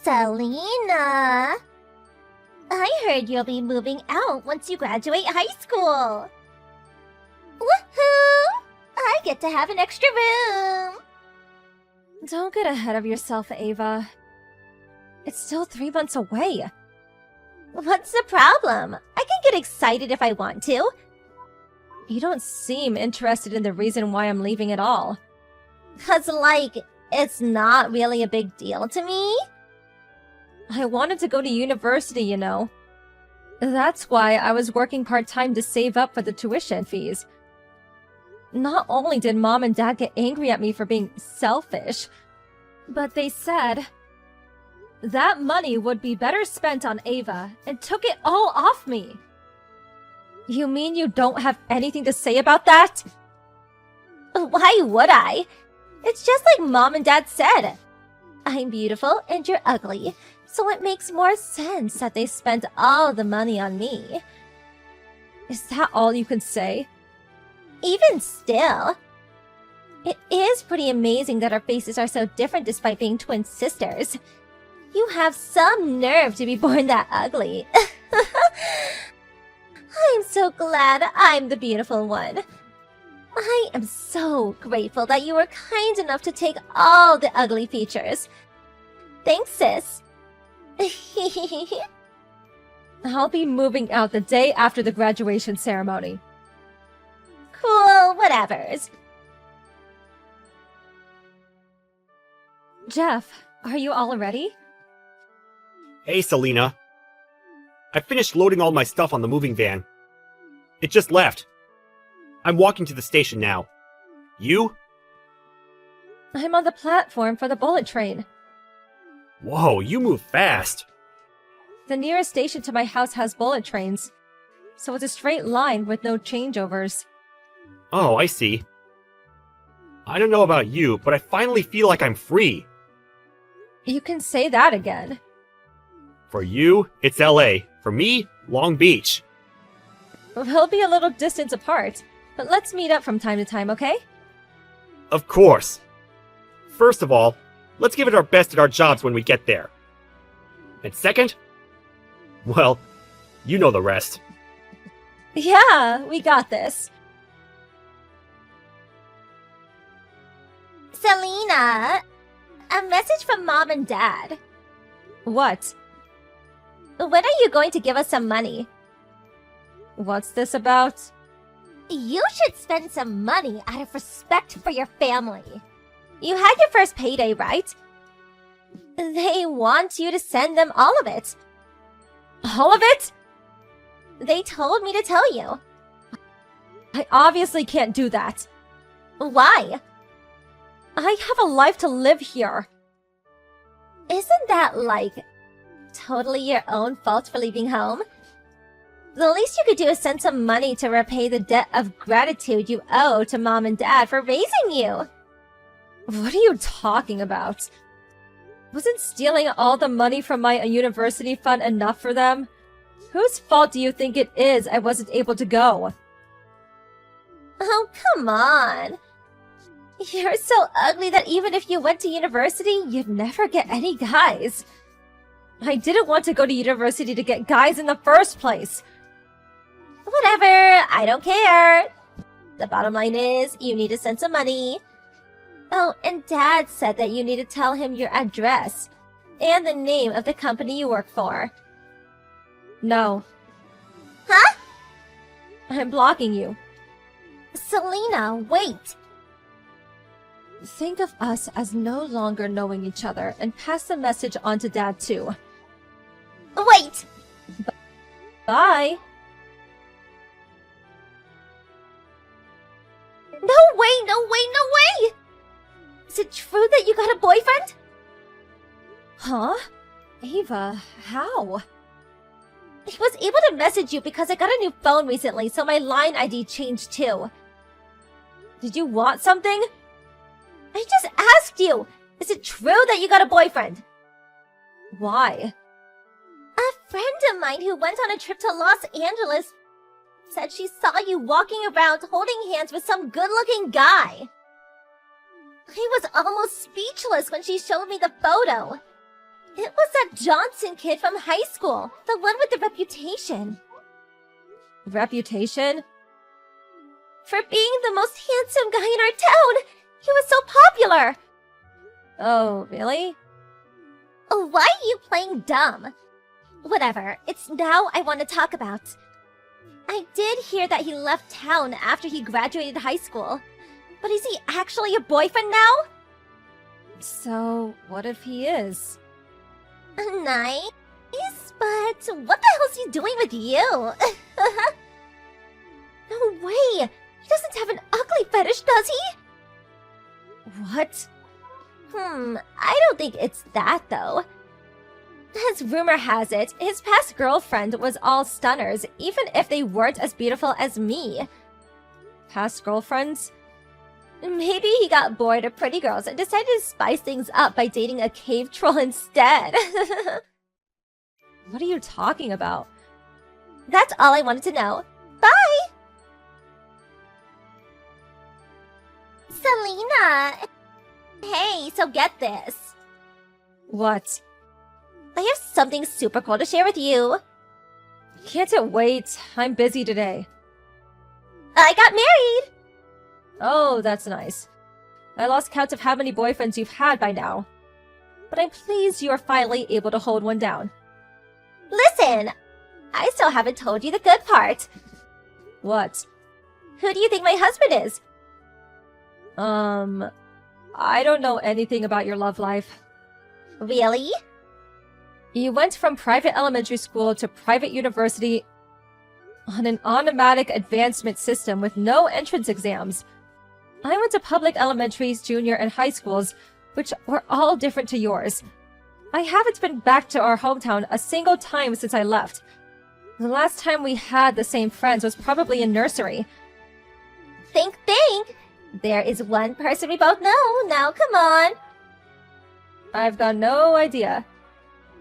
Selena, I heard you'll be moving out once you graduate high school. Woohoo! I get to have an extra room. Don't get ahead of yourself, Ava. It's still 3 months away. What's the problem? I can get excited if I want to. You don't seem interested in the reason why I'm leaving at all. 'Cause, it's not really a big deal to me. I wanted to go to university, you know. That's why I was working part-time to save up for the tuition fees. Not only did Mom and Dad get angry at me for being selfish, but they said that money would be better spent on Ava and took it all off me. You mean you don't have anything to say about that? Why would I? It's just like Mom and Dad said. I'm beautiful and you're ugly, so it makes more sense that they spent all the money on me. Is that all you can say? Even still, it is pretty amazing that our faces are so different despite being twin sisters. You have some nerve to be born that ugly. I'm so glad I'm the beautiful one. I am so grateful that you were kind enough to take all the ugly features. Thanks, sis. I'll be moving out the day after the graduation ceremony. Cool, whatevers. Jeff, are you all ready? Hey, Selena. I finished loading all my stuff on the moving van. It just left. I'm walking to the station now. You? I'm on the platform for the bullet train. Whoa, you move fast. The nearest station to my house has bullet trains, so it's a straight line with no changeovers. Oh, I see. I don't know about you, but I finally feel like I'm free. You can say that again. For you, it's LA. For me, Long Beach. We'll be a little distance apart, but let's meet up from time to time, okay? Of course. First of all, let's give it our best at our jobs when we get there. And second, well, you know the rest. Yeah, we got this. Selena, a message from Mom and Dad. What? When are you going to give us some money? What's this about? You should spend some money out of respect for your family. You had your first payday, right? They want you to send them all of it. All of it? They told me to tell you. I obviously can't do that. Why? I have a life to live here. Isn't that, totally your own fault for leaving home? The least you could do is send some money to repay the debt of gratitude you owe to Mom and Dad for raising you. What are you talking about? Wasn't stealing all the money from my university fund enough for them? Whose fault do you think it is I wasn't able to go? Oh, come on. You're so ugly that even if you went to university, you'd never get any guys. I didn't want to go to university to get guys in the first place. Whatever, I don't care. The bottom line is, you need to send some money. Oh, and Dad said that you need to tell him your address and the name of the company you work for. No. Huh? I'm blocking you. Selena, wait. Think of us as no longer knowing each other and pass the message on to Dad too. Wait! Bye! No way, no way, no way! Is it true that you got a boyfriend? Huh? Ava, how? I was able to message you because I got a new phone recently, so my line ID changed too. Did you want something? I just asked you! Is it true that you got a boyfriend? Why? A friend of mine who went on a trip to Los Angeles said she saw you walking around holding hands with some good-looking guy. I was almost speechless when she showed me the photo. It was that Johnson kid from high school, the one with the reputation. Reputation? For being the most handsome guy in our town! He was so popular! Oh, really? Oh, why are you playing dumb? Whatever, it's now I want to talk about. I did hear that he left town after he graduated high school. But is he actually your boyfriend now? So, what if he is? Nice, but what the hell's he doing with you? No way! He doesn't have an ugly fetish, does he? What? I don't think it's that, though. As rumor has it, his past girlfriend was all stunners, even if they weren't as beautiful as me. Past girlfriends? Maybe he got bored of pretty girls and decided to spice things up by dating a cave troll instead. What are you talking about? That's all I wanted to know. Bye! Selena! Hey, so get this. What? I have something super cool to share with you. Can't it wait? I'm busy today. I got married! Oh, that's nice. I lost count of how many boyfriends you've had by now. But I'm pleased you are finally able to hold one down. Listen! I still haven't told you the good part. What? Who do you think my husband is? I don't know anything about your love life. Really? You went from private elementary school to private university on an automatic advancement system with no entrance exams. I went to public elementaries, junior, and high schools, which were all different to yours. I haven't been back to our hometown a single time since I left. The last time we had the same friends was probably in nursery. Think. There is one person we both know. Now, come on. I've got no idea.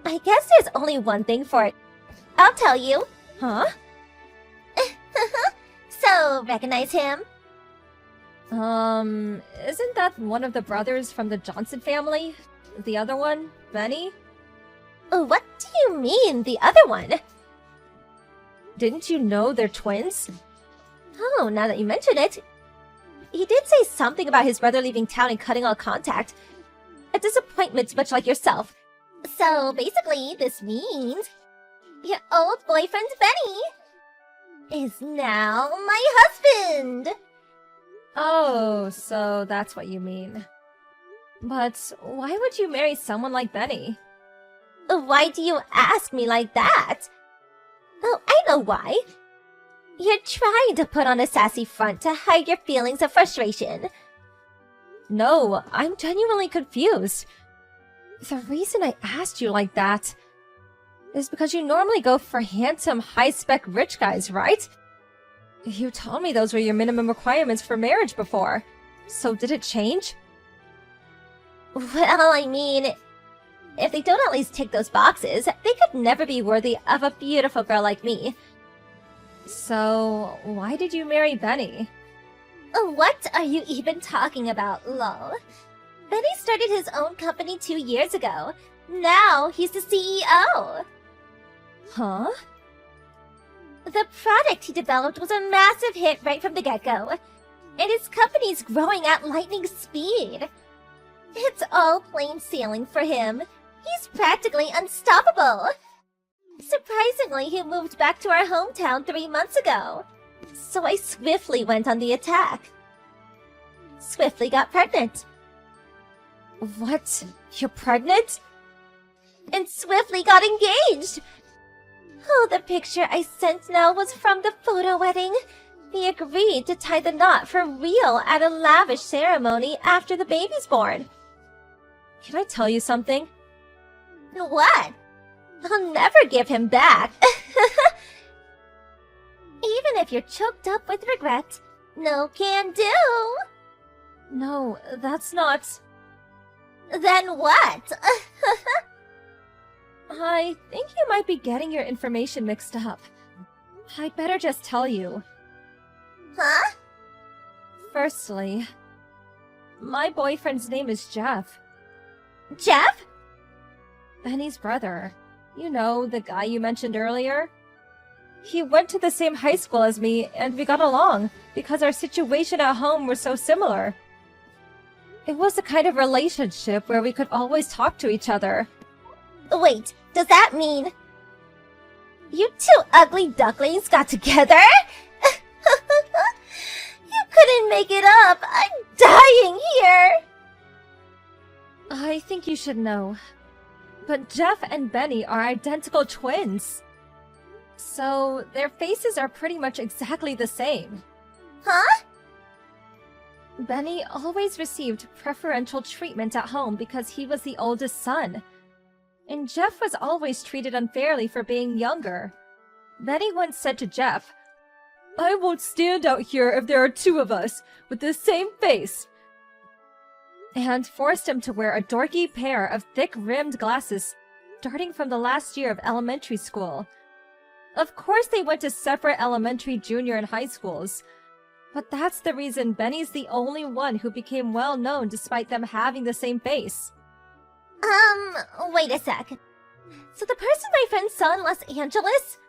I guess there's only one thing for it. I'll tell you. Huh? So, recognize him? Isn't that one of the brothers from the Johnson family? The other one? Benny? What do you mean, the other one? Didn't you know they're twins? Oh, now that you mention it. He did say something about his brother leaving town and cutting all contact. A disappointment much like yourself. So, basically, this means your old boyfriend, Benny, is now my husband! Oh, so that's what you mean. But why would you marry someone like Benny? Why do you ask me like that? Oh, I know why. You're trying to put on a sassy front to hide your feelings of frustration. No, I'm genuinely confused. The reason I asked you like that is because you normally go for handsome, high-spec rich guys, right? You told me those were your minimum requirements for marriage before. So did it change? Well, I mean, if they don't at least tick those boxes, they could never be worthy of a beautiful girl like me. So, why did you marry Benny? What are you even talking about, lol? Benny started his own company 2 years ago. Now he's the CEO. Huh? The product he developed was a massive hit right from the get-go, and his company's growing at lightning speed. It's all plain sailing for him. He's practically unstoppable. Surprisingly, he moved back to our hometown 3 months ago. So I swiftly went on the attack. Swiftly got pregnant. What? You're pregnant? And swiftly got engaged. Oh, the picture I sent now was from the photo wedding. We agreed to tie the knot for real at a lavish ceremony after the baby's born. Can I tell you something? What? I'll never give him back. Even if you're choked up with regret, no can do. No, that's not... Then what? I think you might be getting your information mixed up. I'd better just tell you. Huh? Firstly, my boyfriend's name is Jeff. Jeff? Benny's brother. You know, the guy you mentioned earlier? He went to the same high school as me, and we got along, because our situation at home was so similar. It was the kind of relationship where we could always talk to each other. Wait, does that mean you two ugly ducklings got together? You couldn't make it up. I'm dying here. I think you should know. But Jeff and Benny are identical twins. So, their faces are pretty much exactly the same. Huh? Benny always received preferential treatment at home because he was the oldest son. And Jeff was always treated unfairly for being younger. Benny once said to Jeff, "I won't stand out here if there are two of us with the same face," and forced him to wear a dorky pair of thick-rimmed glasses starting from the last year of elementary school. Of course they went to separate elementary, junior, and high schools, but that's the reason Benny's the only one who became well known despite them having the same face. Wait a sec. So the person my friend saw in Los Angeles?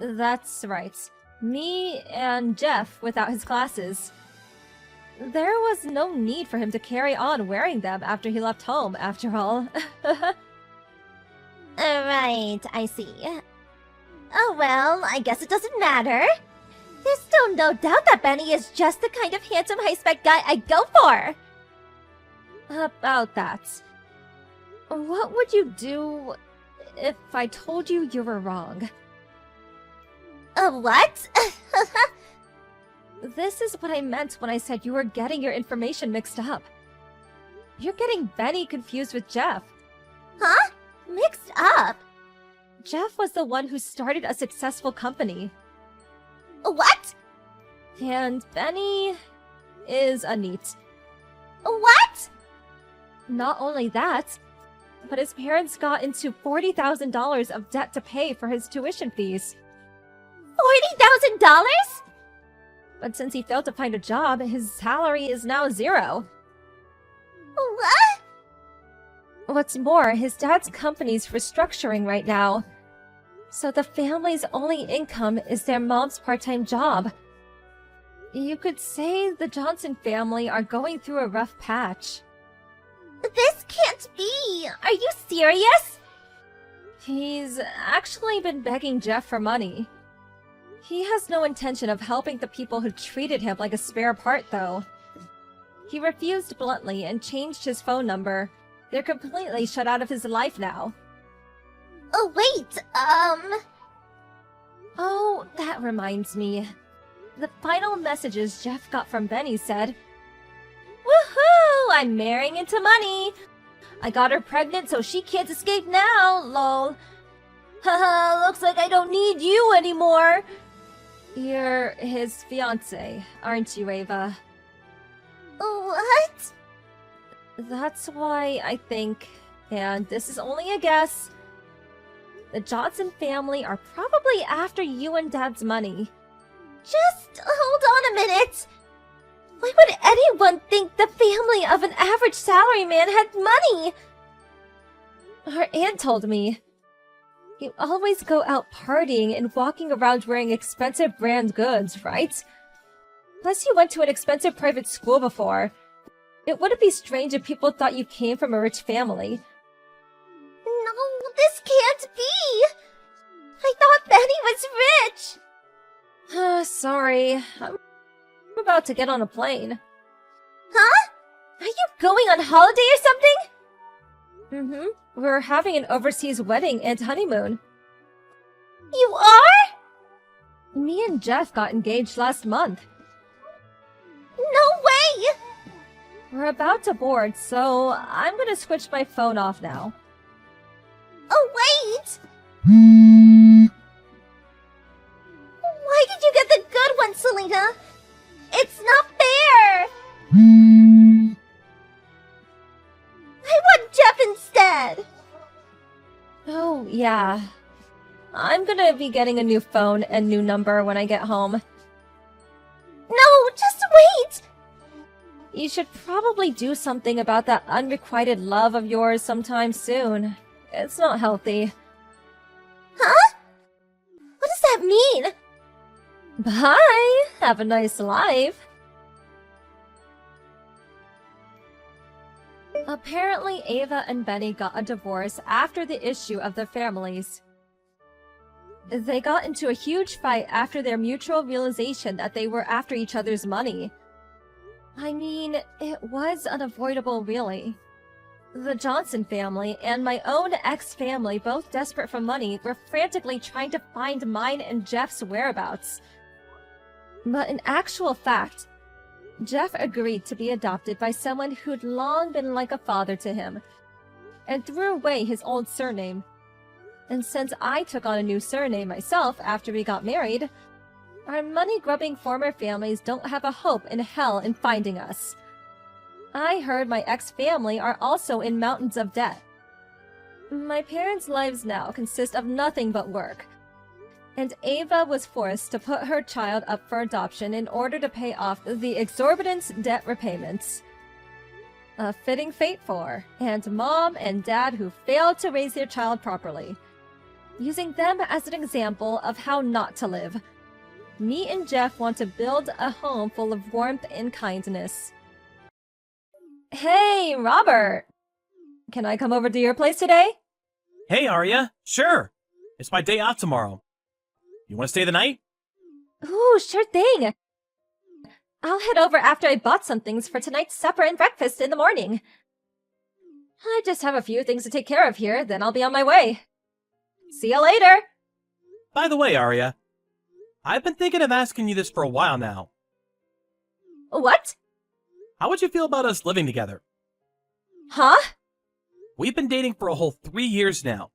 That's right. Me and Jeff without his glasses. There was no need for him to carry on wearing them after he left home, after all. Right, I see. Oh well, I guess it doesn't matter. There's still no doubt that Benny is just the kind of handsome high-spec guy I'd go for. About that. What would you do if I told you you were wrong? What? This is what I meant when I said you were getting your information mixed up. You're getting Benny confused with Jeff. Huh? Mixed up? Jeff was the one who started a successful company. What? And Benny is a NEET. What? Not only that, but his parents got into $40,000 of debt to pay for his tuition fees. $40,000? But since he failed to find a job, his salary is now zero. What? What's more, his dad's company's restructuring right now. So the family's only income is their mom's part-time job. You could say the Johnson family are going through a rough patch. This can't be! Are you serious? He's actually been begging Jeff for money. He has no intention of helping the people who treated him like a spare part, though. He refused bluntly and changed his phone number. They're completely shut out of his life now. Oh, wait, Oh, that reminds me. The final messages Jeff got from Benny said, "Woohoo! I'm marrying into money! I got her pregnant so she can't escape now, lol. Haha, looks like I don't need you anymore." You're his fiancé, aren't you, Ava? What? That's why I think, and this is only a guess, the Johnson family are probably after you and Dad's money. Just hold on a minute. Why would anyone think the family of an average salaryman had money? Her aunt told me. You always go out partying and walking around wearing expensive brand goods, right? Plus you went to an expensive private school before. It wouldn't be strange if people thought you came from a rich family. No, this can't be! I thought Benny was rich! Sorry. I'm about to get on a plane. Huh? Are you going on holiday or something? Mm-hmm. We're having an overseas wedding and honeymoon. You are? Me and Jeff got engaged last month. No way! We're about to board, so I'm gonna switch my phone off now. Oh, wait! Why did you get the good one, Selena? It's not fair! I want Jeff instead! Oh, yeah. I'm gonna be getting a new phone and new number when I get home. No, just wait! You should probably do something about that unrequited love of yours sometime soon. It's not healthy. Huh? What does that mean? Bye! Have a nice life. Apparently, Ava and Benny got a divorce after the issue of their families. They got into a huge fight after their mutual realization that they were after each other's money. I mean, it was unavoidable, really. The Johnson family and my own ex-family, both desperate for money, were frantically trying to find mine and Jeff's whereabouts. But in actual fact, Jeff agreed to be adopted by someone who'd long been like a father to him, and threw away his old surname. And since I took on a new surname myself after we got married, our money-grubbing former families don't have a hope in hell in finding us. I heard my ex-family are also in mountains of debt. My parents' lives now consist of nothing but work, and Ava was forced to put her child up for adoption in order to pay off the exorbitant debt repayments. A fitting fate for her, and Mom and Dad who failed to raise their child properly, using them as an example of how not to live. Me and Jeff want to build a home full of warmth and kindness. Hey, Robert! Can I come over to your place today? Hey, Arya. Sure. It's my day off tomorrow. You want to stay the night? Ooh, sure thing! I'll head over after I bought some things for tonight's supper and breakfast in the morning. I just have a few things to take care of here, then I'll be on my way. See you later! By the way, Arya, I've been thinking of asking you this for a while now. What? How would you feel about us living together? Huh? We've been dating for a whole 3 years now.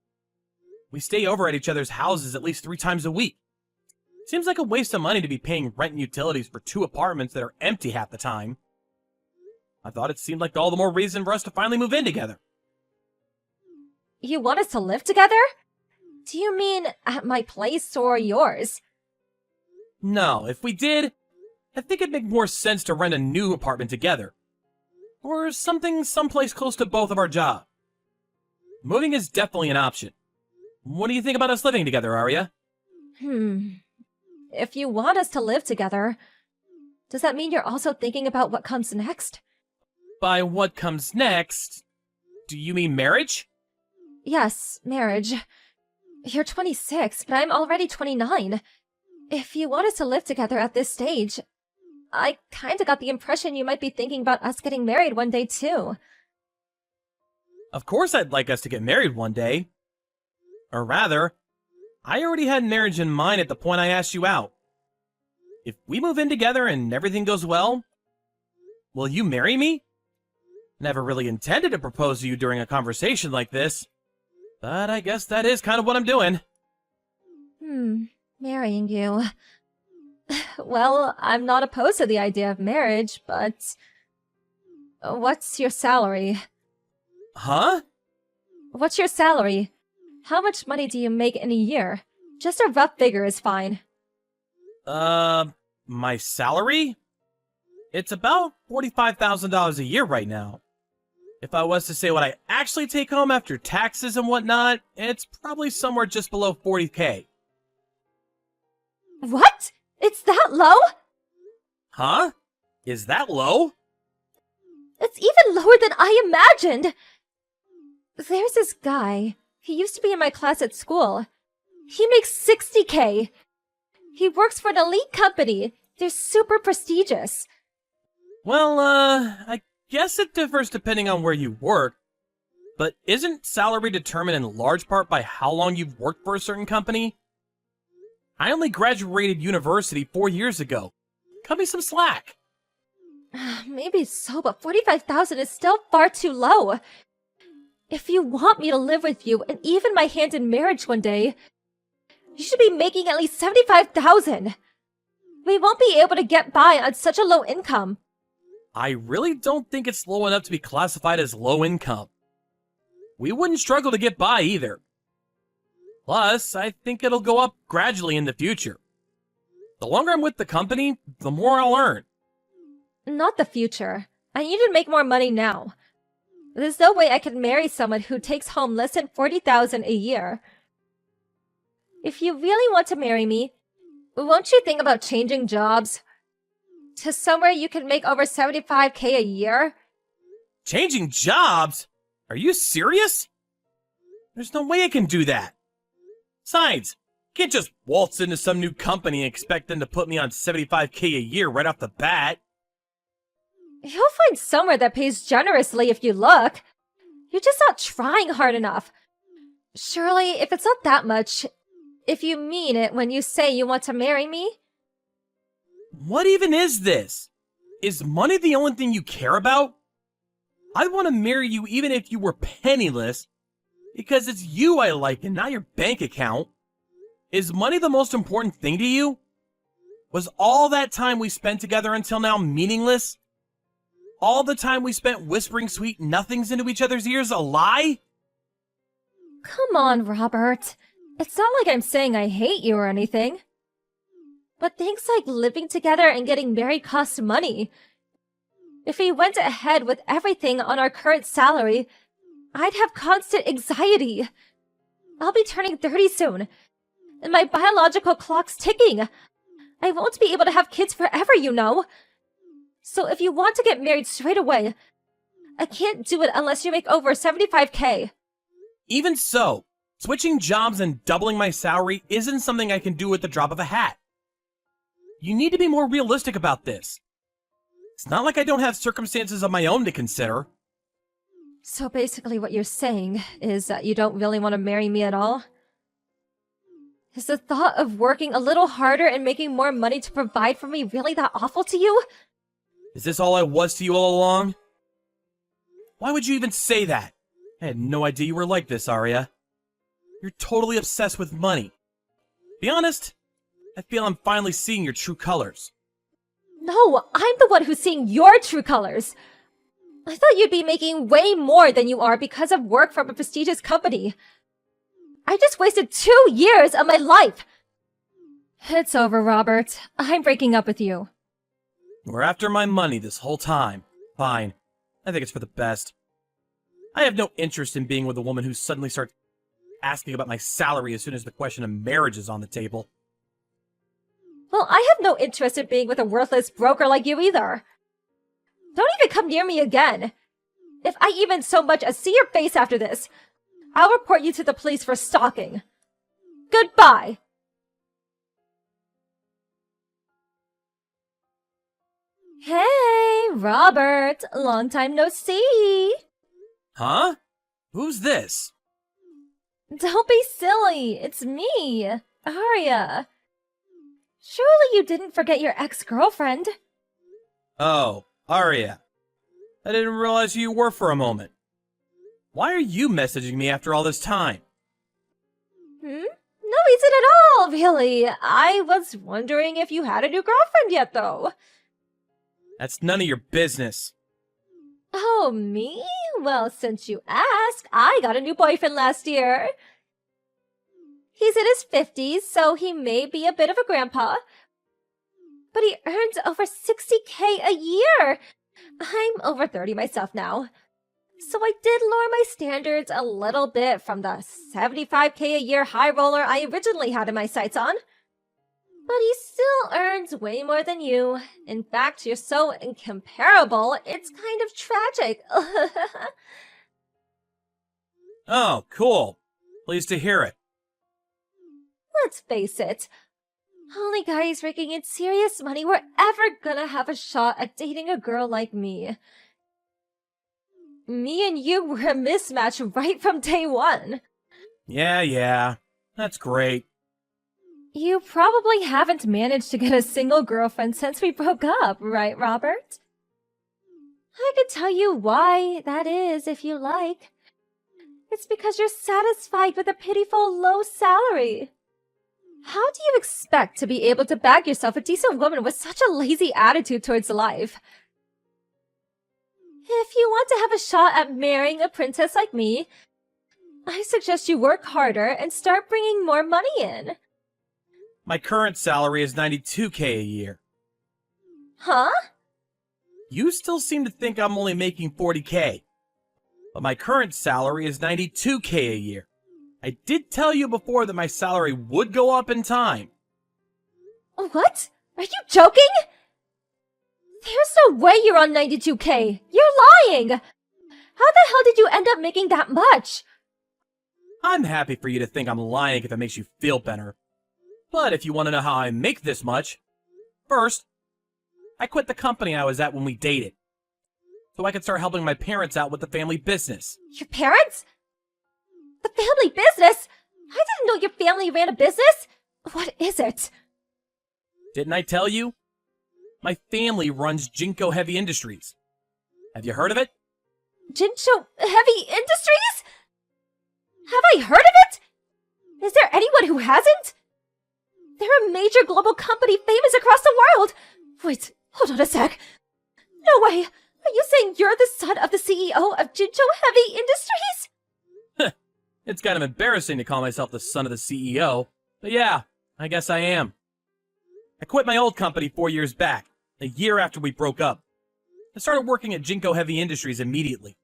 We stay over at each other's houses at least 3 times a week. Seems like a waste of money to be paying rent and utilities for 2 apartments that are empty half the time. I thought it seemed like all the more reason for us to finally move in together. You want us to live together? Do you mean at my place or yours? No, if we did, I think it'd make more sense to rent a new apartment together. Or something someplace close to both of our jobs. Moving is definitely an option. What do you think about us living together, Arya? If you want us to live together, does that mean you're also thinking about what comes next? By what comes next, do you mean marriage? Yes, marriage. You're 26, but I'm already 29. If you want us to live together at this stage, I kinda got the impression you might be thinking about us getting married one day, too. Of course I'd like us to get married one day. Or rather, I already had marriage in mind at the point I asked you out. If we move in together and everything goes well, will you marry me? Never really intended to propose to you during a conversation like this, but I guess that is kind of what I'm doing. Marrying you. Well, I'm not opposed to the idea of marriage, but... What's your salary? Huh? What's your salary? How much money do you make in a year? Just a rough figure is fine. My salary? It's about $45,000 a year right now. If I was to say what I actually take home after taxes and whatnot, it's probably somewhere just below 40K. What? It's that low? Huh? Is that low? It's even lower than I imagined! There's this guy. He used to be in my class at school. He makes 60K. He works for an elite company. They're super prestigious. Well, I guess it differs depending on where you work. But isn't salary determined in large part by how long you've worked for a certain company? I only graduated university 4 years ago. Cut me some slack. Maybe so, but 45,000 is still far too low. If you want me to live with you and even my hand in marriage one day, you should be making at least 75,000. We won't be able to get by on such a low income. I really don't think it's low enough to be classified as low income. We wouldn't struggle to get by either. Plus, I think it'll go up gradually in the future. The longer I'm with the company, the more I'll earn. Not the future. I need to make more money now. There's no way I could marry someone who takes home less than 40,000 a year. If you really want to marry me, won't you think about changing jobs? To somewhere you can make over 75K a year? Changing jobs? Are you serious? There's no way I can do that. Besides, I can't just waltz into some new company and expect them to put me on 75K a year right off the bat. You'll find somewhere that pays generously if you look. You're just not trying hard enough. Surely, if it's not that much, if you mean it when you say you want to marry me? What even is this? Is money the only thing you care about? I'd want to marry you even if you were penniless, because it's you I like and not your bank account. Is money the most important thing to you? Was all that time we spent together until now meaningless? All the time we spent whispering sweet nothings into each other's ears a lie? Come on, Robert. It's not like I'm saying I hate you or anything. But things like living together and getting married cost money. If we went ahead with everything on our current salary, I'd have constant anxiety. I'll be turning 30 soon, and my biological clock's ticking. I won't be able to have kids forever, you know. So if you want to get married straight away, I can't do it unless you make over 75K. Even so, switching jobs and doubling my salary isn't something I can do at the drop of a hat. You need to be more realistic about this. It's not like I don't have circumstances of my own to consider. So basically what you're saying is that you don't really want to marry me at all? Is the thought of working a little harder and making more money to provide for me really that awful to you? Is this all I was to you all along? Why would you even say that? I had no idea you were like this, Arya. You're totally obsessed with money. Be honest, I feel I'm finally seeing your true colors. No, I'm the one who's seeing your true colors. I thought you'd be making way more than you are because of work from a prestigious company. I just wasted 2 years of my life. It's over, Robert. I'm breaking up with you. We're after my money this whole time. Fine. I think it's for the best. I have no interest in being with a woman who suddenly starts asking about my salary as soon as the question of marriage is on the table. Well, I have no interest in being with a worthless broker like you either. Don't even come near me again. If I even so much as see your face after this, I'll report you to the police for stalking. Goodbye. Hey, Robert. Long time no see. Huh? Who's this? Don't be silly. It's me, Arya. Surely you didn't forget your ex-girlfriend. Oh, Arya. I didn't realize who you were for a moment. Why are you messaging me after all this time? No reason at all, really. I was wondering if you had a new girlfriend yet, though. That's none of your business. Oh, me? Well, since you ask, I got a new boyfriend last year. He's in his 50s, so he may be a bit of a grandpa. But he earns over 60K a year. I'm over 30 myself now. So I did lower my standards a little bit from the 75K a year high roller I originally had in my sights on. But he still earns way more than you. In fact, you're so incomparable, it's kind of tragic. Oh, cool. Pleased to hear it. Let's face it, only guys raking in serious money were ever gonna have a shot at dating a girl like me. Me and you were a mismatch right from day one. Yeah. That's great. You probably haven't managed to get a single girlfriend since we broke up, right, Robert? I could tell you why that is if you like. It's because you're satisfied with a pitiful low salary. How do you expect to be able to bag yourself a decent woman with such a lazy attitude towards life? If you want to have a shot at marrying a princess like me, I suggest you work harder and start bringing more money in. My current salary is 92K a year. Huh? You still seem to think I'm only making 40K. But my current salary is $92K a year. I did tell you before that my salary would go up in time. What? Are you joking? There's no way you're on 92K. You're lying. How the hell did you end up making that much? I'm happy for you to think I'm lying if it makes you feel better. But if you want to know how I make this much, first, I quit the company I was at when we dated, so I could start helping my parents out with the family business. Your parents? The family business? I didn't know your family ran a business. What is it? Didn't I tell you? My family runs Jinko Heavy Industries. Have you heard of it? Jincho Heavy Industries? Have I heard of it? Is there anyone who hasn't? They're a major global company famous across the world. Wait, hold on a sec. No way. Are you saying you're the son of the CEO of Jincho Heavy Industries? It's kind of embarrassing to call myself the son of the CEO, but yeah, I guess I am. I quit my old company 4 years back, a year after we broke up. I started working at Jinko Heavy Industries immediately.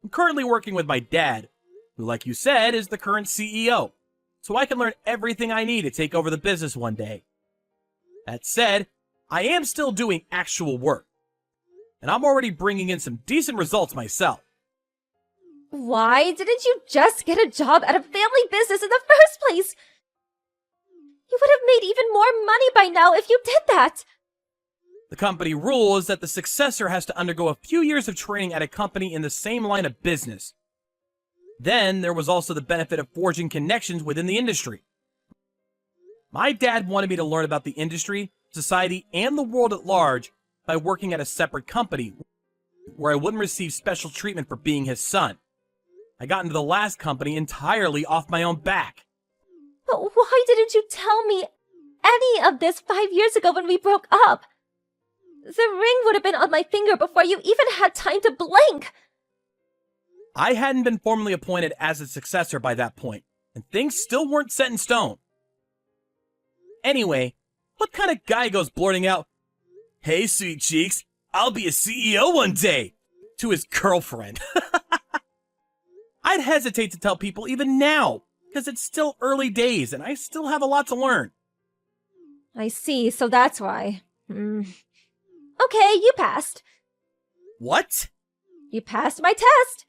I'm currently working with my dad, who, like you said, is the current CEO, so I can learn everything I need to take over the business one day. That said, I am still doing actual work, and I'm already bringing in some decent results myself. Why didn't you just get a job at a family business in the first place? You would have made even more money by now if you did that. The company rule is that the successor has to undergo a few years of training at a company in the same line of business. Then there was also the benefit of forging connections within the industry. My dad wanted me to learn about the industry, society, and the world at large by working at a separate company where I wouldn't receive special treatment for being his son. I got into the last company entirely off my own back. But why didn't you tell me any of this 5 years ago when we broke up? The ring would have been on my finger before you even had time to blink. I hadn't been formally appointed as a successor by that point, and things still weren't set in stone. Anyway, what kind of guy goes blurting out, "Hey, sweet cheeks, I'll be a CEO one day," to his girlfriend? I'd hesitate to tell people even now, because it's still early days and I still have a lot to learn. I see, so that's why. Okay, you passed. What? You passed my test.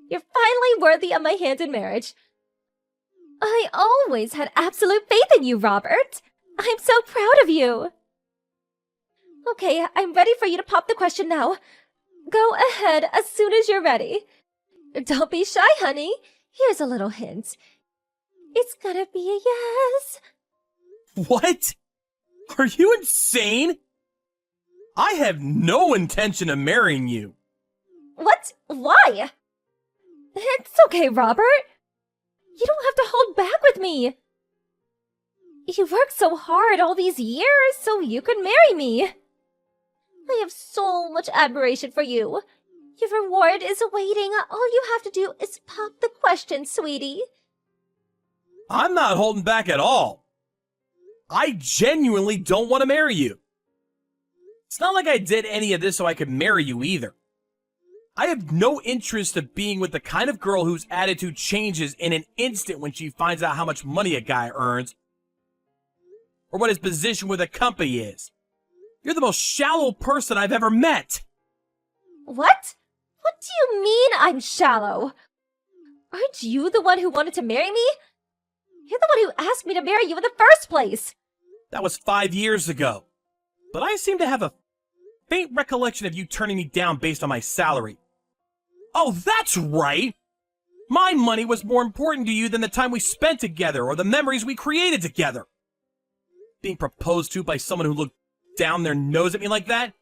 You're finally worthy of my hand in marriage. I always had absolute faith in you, Robert. I'm so proud of you. Okay, I'm ready for you to pop the question now. Go ahead as soon as you're ready. Don't be shy, honey. Here's a little hint. It's gonna be a yes. What? Are you insane? I have no intention of marrying you. What? Why? It's okay, Robert. You don't have to hold back with me. You worked so hard all these years so you could marry me. I have so much admiration for you. Your reward is awaiting. All you have to do is pop the question, sweetie. I'm not holding back at all. I genuinely don't want to marry you. It's not like I did any of this so I could marry you either. I have no interest of being with the kind of girl whose attitude changes in an instant when she finds out how much money a guy earns or what his position with a company is. You're the most shallow person I've ever met. What? What do you mean I'm shallow? Aren't you the one who wanted to marry me? You're the one who asked me to marry you in the first place. That was 5 years ago. But I seem to have a faint recollection of you turning me down based on my salary. Oh, that's right! My money was more important to you than the time we spent together or the memories we created together. Being proposed to by someone who looked down their nose at me like that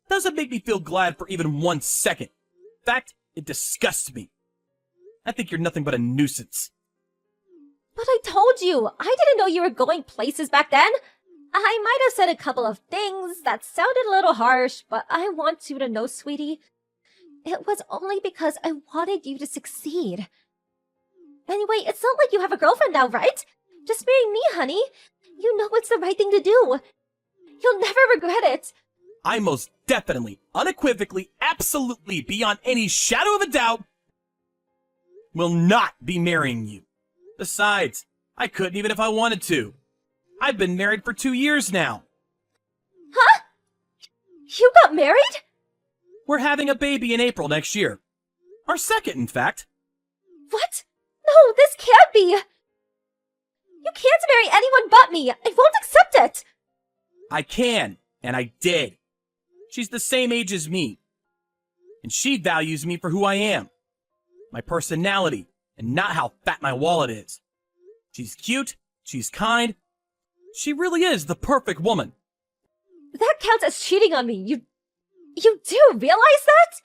doesn't make me feel glad for even 1 second. In fact, it disgusts me. I think you're nothing but a nuisance. But I told you, I didn't know you were going places back then. I might have said a couple of things that sounded a little harsh, but I want you to know, sweetie, it was only because I wanted you to succeed. Anyway, it's not like you have a girlfriend now, right? Just marry me, honey. You know it's the right thing to do. You'll never regret it. I most definitely, unequivocally, absolutely, beyond any shadow of a doubt, will not be marrying you. Besides, I couldn't even if I wanted to. I've been married for 2 years now. Huh? You got married? We're having a baby in April next year. Our second, in fact. What? No, this can't be! You can't marry anyone but me! I won't accept it! I can, and I did. She's the same age as me. And she values me for who I am. My personality, and not how fat my wallet is. She's cute, she's kind. She really is the perfect woman. That counts as cheating on me. You do realize that?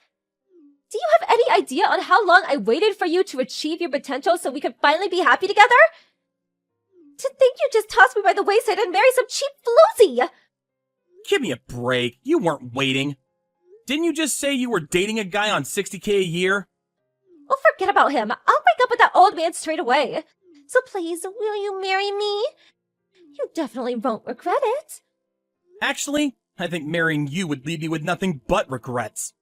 Do you have any idea on how long I waited for you to achieve your potential so we could finally be happy together? To think you just tossed me by the wayside and marry some cheap floozy! Give me a break. You weren't waiting. Didn't you just say you were dating a guy on $60K a year? Oh, forget about him. I'll break up with that old man straight away. So please, will you marry me? You definitely won't regret it. Actually, I think marrying you would leave me with nothing but regrets.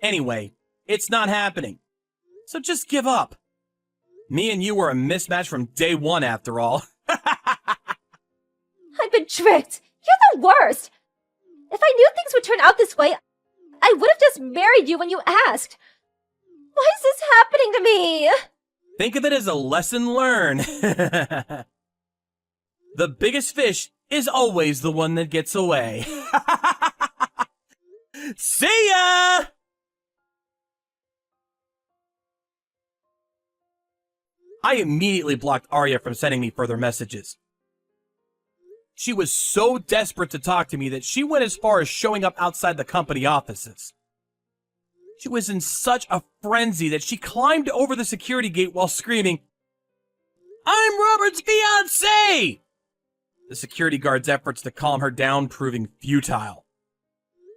Anyway, it's not happening. So just give up. Me and you were a mismatch from day one, after all. I've been tricked. You're the worst. If I knew things would turn out this way, I would have just married you when you asked. Why is this happening to me? Think of it as a lesson learned. The biggest fish is always the one that gets away. See ya! I immediately blocked Arya from sending me further messages. She was so desperate to talk to me that she went as far as showing up outside the company offices. She was in such a frenzy that she climbed over the security gate while screaming, "I'm Robert's fiancé!" The security guard's efforts to calm her down proving futile.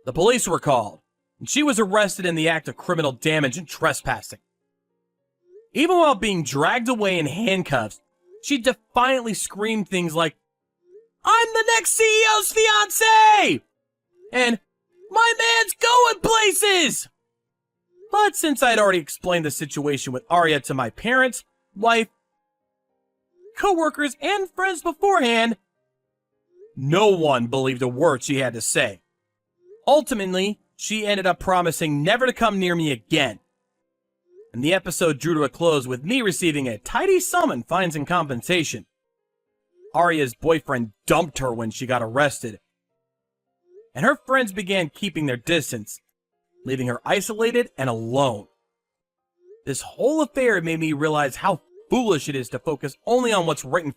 The police were called, and she was arrested in the act of criminal damage and trespassing. Even while being dragged away in handcuffs, she defiantly screamed things like, "I'm the next CEO's fiancé!" and "My man's going places!" But since I'd already explained the situation with Arya to my parents, wife, co-workers, and friends beforehand, no one believed a word she had to say. Ultimately, she ended up promising never to come near me again. And the episode drew to a close with me receiving a tidy sum in fines and compensation. Arya's boyfriend dumped her when she got arrested, and her friends began keeping their distance, leaving her isolated and alone. This whole affair made me realize how foolish it is to focus only on what's right in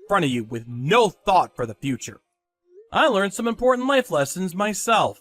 front of you with no thought for the future. I learned some important life lessons myself.